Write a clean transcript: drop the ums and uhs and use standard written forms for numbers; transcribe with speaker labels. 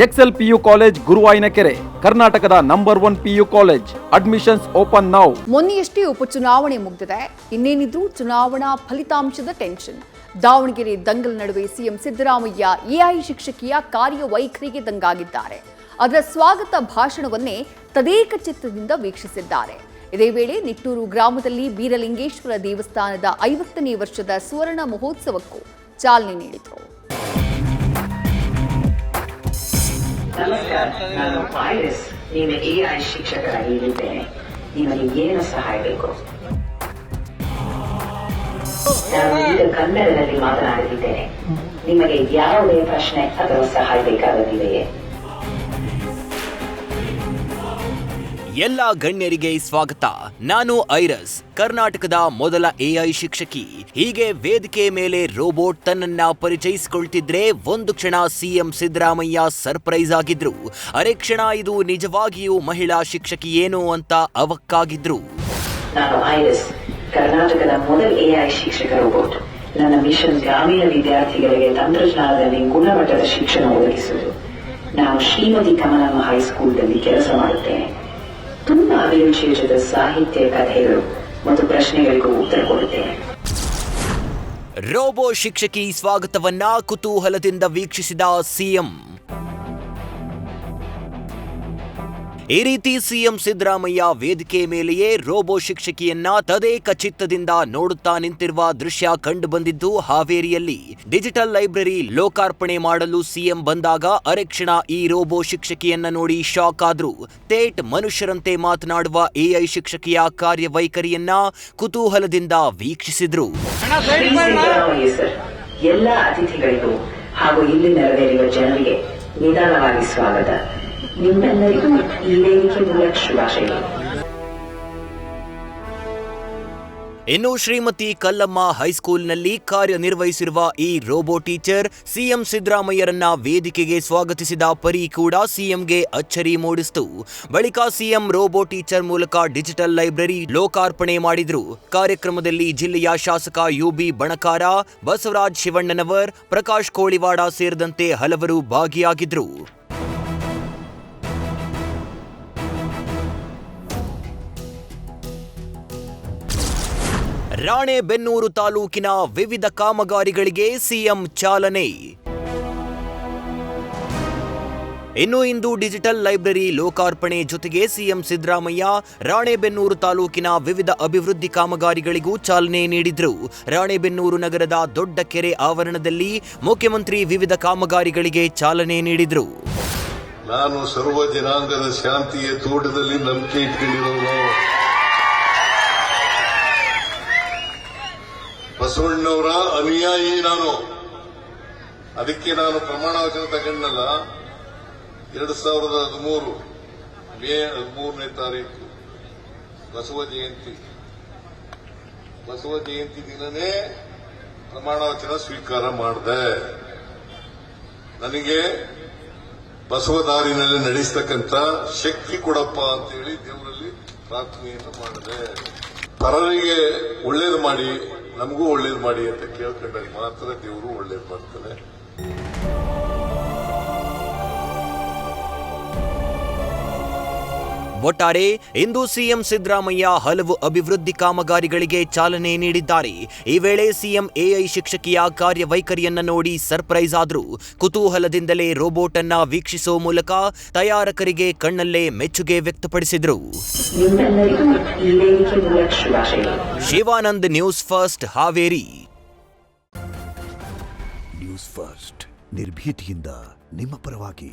Speaker 1: Excel PU college ಗುರುವಾಯಿನಕೆರೆ, ಕರ್ನಾಟಕದ number 1 PU college. Admissions open now.
Speaker 2: ಮೊನ್ನೆಯಷ್ಟೇ ಉಪಚುನಾವಣೆ ಮುಗಿದಿದೆ. ಇನ್ನೇನಿದ್ರು ಚುನಾವಣಾ ಫಲಿತಾಂಶದ ಟೆನ್ಷನ್. ದಾವಣಗೆರೆ ದಂಗಲ್ ನಡುವೆ ಸಿಎಂ ಸಿದ್ದರಾಮಯ್ಯ ಎಐ ಶಿಕ್ಷಕಿಯ ಕಾರ್ಯವೈಖರಿಗೆ ದಂಗಾಗಿದ್ದಾರೆ. ಅದರ ಸ್ವಾಗತ ಭಾಷಣವನ್ನೇ ತದೇಕ ಚಿತ್ತದಿಂದ ವೀಕ್ಷಿಸಿದ್ದಾರೆ. ಇದೇ ವೇಳೆ ನಿಟ್ಟೂರು ಗ್ರಾಮದಲ್ಲಿ ಬೀರಲಿಂಗೇಶ್ವರ ದೇವಸ್ಥಾನದ 50ನೇ ವರ್ಷದ ಸುವರ್ಣ ಮಹೋತ್ಸವಕ್ಕೂ ಚಾಲನೆ ನೀಡಿದರು.
Speaker 3: ನಮಸ್ಕಾರ, ನಾನು ಐರಿಸ್, ನಿಮ್ಮ ಎಐ ಶಿಕ್ಷಕರಾಗಿದ್ದೇನೆ. ನಿಮಗೆ ಏನು ಸಹಾಯ ಬೇಕು? ನಾನು ಈಗ ಕನ್ನಡದಲ್ಲಿ ಮಾತನಾಡುತ್ತಿದ್ದೇನೆ. ನಿಮಗೆ ಯಾವುದೇ ಪ್ರಶ್ನೆ ಅಥವಾ ಸಹಾಯ ಬೇಕಾಗುತ್ತಿದೆಯೇ?
Speaker 4: ಎಲ್ಲ ಗಣ್ಯರಿಗೆ ಸ್ವಾಗತ. ನಾನು ಐರಸ್, ಕರ್ನಾಟಕದ ಮೊದಲ ಎಐ ಶಿಕ್ಷಕಿ. ಹೀಗೆ ವೇದಿಕೆ ಮೇಲೆ ರೋಬೋಟ್ ತನ್ನನ್ನ ಪರಿಚಯಿಸಿಕೊಳ್ತಿದ್ರೆ ಒಂದು ಕ್ಷಣ ಸಿಎಂ ಸಿದ್ದರಾಮಯ್ಯ ಸರ್ಪ್ರೈಸ್ ಆಗಿದ್ರು. ಅರೆ ಕ್ಷಣ ಇದು ನಿಜವಾಗಿಯೂ ಮಹಿಳಾ ಶಿಕ್ಷಕಿ ಏನು ಅಂತ ಅವಕ್ಕಾಗಿದ್ರು.
Speaker 3: ನಾನು ಐರಿಸ್, ಕರ್ನಾಟಕದ ಮೊದಲ ಎಐ ಶಿಕ್ಷಕ ರೋಬೋಟ್. ನನ್ನ ಮಿಷನ್ ಗ್ರಾಮೀಣ ವಿದ್ಯಾರ್ಥಿಗಳಿಗೆ ತಂತ್ರಜ್ಞಾನದಲ್ಲಿ ಗುಣಮಟ್ಟದ ಶಿಕ್ಷಣ ಒದಗಿಸುವುದು. ನಾನು ಶ್ರೀಮತಿ ಕಮಲಮ್ಮ ಹೈಸ್ಕೂಲ್ನಲ್ಲಿ ಕೆಲಸ ಮಾಡುತ್ತೇನೆ. ತುಂಬಾ ಅಭಿರುಚಿಯುತ ಸಾಹಿತ್ಯ, ಕಥೆಗಳು ಮತ್ತು ಪ್ರಶ್ನೆಗಳಿಗೂ ಉತ್ತರ ಕೊಡುತ್ತೇನೆ.
Speaker 4: ರೋಬೋ ಶಿಕ್ಷಕಿ ಸ್ವಾಗತವನ್ನ ಕುತೂಹಲದಿಂದ ವೀಕ್ಷಿಸಿದ ಸಿಎಂ. ಈ ರೀತಿ ಸಿಎಂ ಸಿದ್ದರಾಮಯ್ಯ ವೇದಿಕೆ ಮೇಲೆಯೇ ರೋಬೋ ಶಿಕ್ಷಕಿಯನ್ನ ತದೇಕ ಚಿತ್ತದಿಂದ ನೋಡುತ್ತಾ ನಿಂತಿರುವ ದೃಶ್ಯ ಕಂಡು ಬಂದಿದ್ದು ಹಾವೇರಿಯಲ್ಲಿ. ಡಿಜಿಟಲ್ ಲೈಬ್ರರಿ ಲೋಕಾರ್ಪಣೆ ಮಾಡಲು ಸಿಎಂ ಬಂದಾಗ ಅರೆಕ್ಷಣ ಈ ರೋಬೋ ಶಿಕ್ಷಕಿಯನ್ನ ನೋಡಿ ಶಾಕ್ ಆದ್ರು. ತೇಟ್ ಮನುಷ್ಯರಂತೆ ಮಾತನಾಡುವ ಎಐ ಶಿಕ್ಷಕಿಯ ಕಾರ್ಯವೈಖರಿಯನ್ನ ಕುತೂಹಲದಿಂದ ವೀಕ್ಷಿಸಿದ್ರು.
Speaker 3: ಎಲ್ಲ ಅತಿಥಿಗಳಿಗೂ ಹಾಗೂ ಇಲ್ಲಿ ನೆರವೇರುವ ಜನರಿಗೆ ನಿಧಾನವಾಗಿ ಸ್ವಾಗತ. ನಿಮ್ಮೆಲ್ಲರಿಗೂ ಈ ವೇದಿಕೆ ಮೂಲಕ ಶುಭಾಶಯಗಳು.
Speaker 4: ಇನ್ನು ಶ್ರೀಮತಿ ಕಲ್ಲಮ್ಮ ಹೈಸ್ಕೂಲ್ನಲ್ಲಿ ಕಾರ್ಯನಿರ್ವಹಿಸಿರುವ ಈ ರೋಬೋ ಟೀಚರ್ ಸಿಎಂ ಸಿದ್ದರಾಮಯ್ಯರನ್ನ ವೇದಿಕೆಗೆ ಸ್ವಾಗತಿಸಿದ ಪರಿ ಕೂಡ ಸಿಎಂಗೆ ಅಚ್ಚರಿ ಮೂಡಿಸಿತು. ಬಳಿಕ ಸಿಎಂ ರೋಬೋ ಟೀಚರ್ ಮೂಲಕ ಡಿಜಿಟಲ್ ಲೈಬ್ರರಿ ಲೋಕಾರ್ಪಣೆ ಮಾಡಿದ್ರು. ಕಾರ್ಯಕ್ರಮದಲ್ಲಿ ಜಿಲ್ಲೆಯ ಶಾಸಕ ಯುಬಿ ಬಣಕಾರ, ಬಸವರಾಜ್ ಶಿವಣ್ಣನವರ್, ಪ್ರಕಾಶ್ ಕೋಳಿವಾಡ ಸೇರಿದಂತೆ ಹಲವರು ಭಾಗಿಯಾಗಿದ್ರು. ರಾಣೆಬೆನ್ನೂರು ತಾಲೂಕಿನ ವಿವಿಧ ಕಾಮಗಾರಿಗಳಿಗೆ ಸಿಎಂ ಚಾಲನೆ. ಇನ್ನು ಇಂದು ಡಿಜಿಟಲ್ ಲೈಬ್ರರಿ ಲೋಕಾರ್ಪಣೆ ಜೊತೆಗೆ ಸಿಎಂ ಸಿದ್ದರಾಮಯ್ಯ ರಾಣೆಬೆನ್ನೂರು ತಾಲೂಕಿನ ವಿವಿಧ ಅಭಿವೃದ್ಧಿ ಕಾಮಗಾರಿಗಳಿಗೂ ಚಾಲನೆ ನೀಡಿದ್ರು. ರಾಣೆಬೆನ್ನೂರು ನಗರದ ದೊಡ್ಡ ಕೆರೆ ಆವರಣದಲ್ಲಿ ಮುಖ್ಯಮಂತ್ರಿ ವಿವಿಧ ಕಾಮಗಾರಿಗಳಿಗೆ ಚಾಲನೆ ನೀಡಿದ್ರು.
Speaker 5: ನಾನು ಸರ್ವ ಜನಾಂಗದ ಶಾಂತಿಯ ತೋಟದಲ್ಲಿ ನಂಬಿಕೆ ಇಟ್ಕೊಂಡಿರೋನು. ಬಸವಣ್ಣವರ ಅನುಯಾಯಿ ನಾನು. ಅದಕ್ಕೆ ನಾನು ಪ್ರಮಾಣ ವಚನ ತಗೊಂಡಲ್ಲ. 2013 ಮೇ 13ನೇ ತಾರೀಕು ಬಸವ ಜಯಂತಿ ದಿನನೇ ಪ್ರಮಾಣ ವಚನ ಸ್ವೀಕಾರ ಮಾಡಿದೆ. ನನಗೆ ಬಸವ ದಾರಿನಲ್ಲಿ ನಡೆಸ್ತಕ್ಕಂಥ ಶಕ್ತಿ ಕೊಡಪ್ಪ ಅಂತೇಳಿ ದೇವರಲ್ಲಿ ಪ್ರಾರ್ಥನೆಯನ್ನು ಮಾಡಿದೆ. ಪರರಿಗೆ ಒಳ್ಳೇದು ಮಾಡಿ, ನಮಗೂ ಒಳ್ಳೇದು ಮಾಡಿ ಅಂತ ಕೇಳ್ಕೊಂಡಾಗ ಮಾತ್ರ ದೇವರು ಒಳ್ಳೇದು ಮಾಡ್ತಾನೆ.
Speaker 4: ಒಟ್ಟಾರೆ ಇಂದು ಸಿಎಂ ಸಿದ್ದರಾಮಯ್ಯ ಹಲವು ಅಭಿವೃದ್ಧಿ ಕಾಮಗಾರಿಗಳಿಗೆ ಚಾಲನೆ ನೀಡಿದ್ದಾರೆ. ಈ ವೇಳೆ ಸಿಎಂ ಎಐ ಶಿಕ್ಷಕಿಯ ಕಾರ್ಯವೈಖರಿಯನ್ನ ನೋಡಿ ಸರ್ಪ್ರೈಸ್ ಆದ್ರು. ಕುತೂಹಲದಿಂದಲೇ ರೋಬೋಟ್ ಅನ್ನ ವೀಕ್ಷಿಸುವ ಮೂಲಕ ತಯಾರಕರಿಗೆ ಕಣ್ಣಲ್ಲೇ ಮೆಚ್ಚುಗೆ ವ್ಯಕ್ತಪಡಿಸಿದ್ರು. Shivanand, news first, Haveri.
Speaker 6: News first ನಿರ್ಭೀತಿಯಿಂದ ನಿಮ್ಮ ಪರವಾಗಿ.